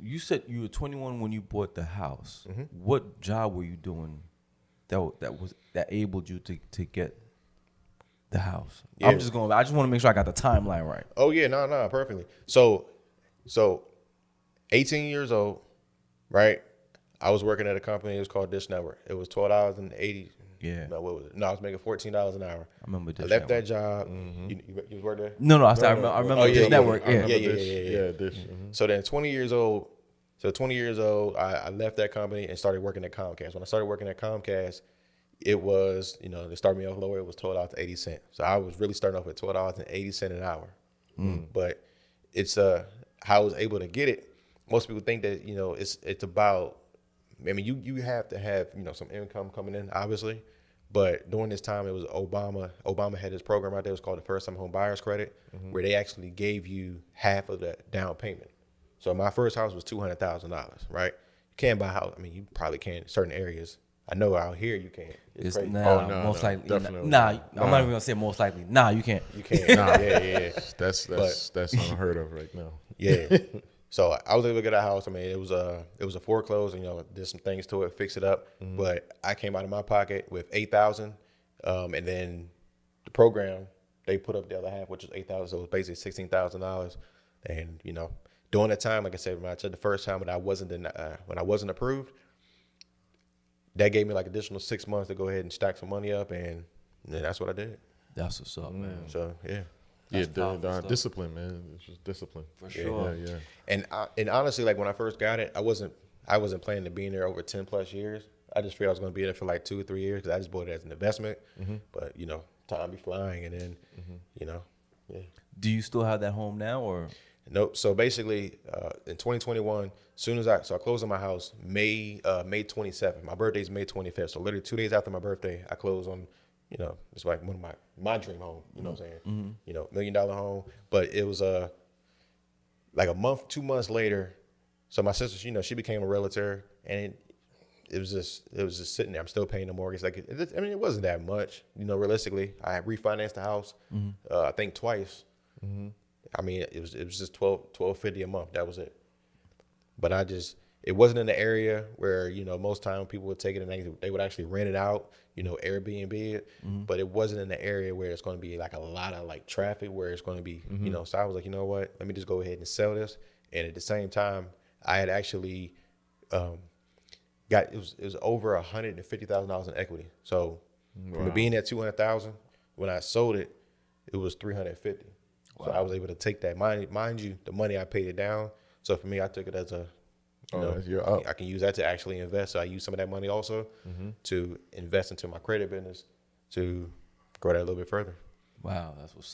you said you were 21 when you bought the house. Mm-hmm. What job were you doing that enabled you to get the house? Yeah. I just want to make sure I got the timeline right. Oh yeah, no, perfectly. So 18 years old, right? I was working at a company. It was called Dish Network. It was $12.80. Yeah. No, what was it? No, I was making $14 an hour. I remember Dish I left Network. that job. You was working there? No, I remember yeah, Dish yeah, Network. yeah. Yeah. Yeah, Dish. So then 20 years old. So 20 years old, I left that company and started working at Comcast. When I started working at Comcast, it was, they started me off lower. It was $12.80. So I was really starting off at $12.80 an hour. But it's how I was able to get it. Most people think that, it's about, I mean, you have to have, some income coming in, obviously. But during this time, it was Obama. Obama had this program out there. It was called the First Time Home Buyers Credit, where they actually gave you half of the down payment. So my first house was $200,000, right? You can't buy a house. I mean, you probably can in certain areas. I know out here you can't. It's crazy. Most likely. definitely. I'm not even gonna say most likely. Nah, you can't. You can't. Yeah. That's unheard of right now. Yeah. So I was able to get a house. I mean, it was a foreclosed, did some things to it, fix it up. But I came out of my pocket with $8,000, and then the program they put up the other half, which is $8,000. So it was basically $16,000. And during that time, like I said, when I said the first time when I wasn't approved, that gave me like additional 6 months to go ahead and stack some money up, and that's what I did. That's what's up, man. So yeah. Yeah, discipline, man. It's just discipline. For sure. Yeah. And honestly, like when I first got it, I wasn't planning to be in there over 10 plus years. I just figured I was going to be there for like 2 or 3 years because I just bought it as an investment. But time be flying, and then yeah. Do you still have that home now, or? Nope. So basically, in 2021, I closed on my house May 27th. My birthday's May 25th. So literally 2 days after my birthday, I closed on. It's like one of my dream home. You know what I'm saying? $1 million home. But it was like a month, 2 months later. So my sister, she became a realtor, and it was just sitting there. I'm still paying the mortgage. It wasn't that much. Realistically, I refinanced the house. I think twice. I mean, it was just $12.50 a month. That was it. But it wasn't in the area where, most time people would take it and they would actually rent it out, Airbnb it. But it wasn't in the area where it's going to be like a lot of like traffic where it's going to be, so I was like, you know what, let me just go ahead and sell this. And at the same time, I had actually it was over $150,000 in equity. So from it being at $200,000, when I sold it, it was $350,000. Wow. So I was able to take that, mind you, the money I paid it down. So for me, I took it as I can use that to actually invest. So I use some of that money also to invest into my credit business to grow that a little bit further. Wow, that's what's up.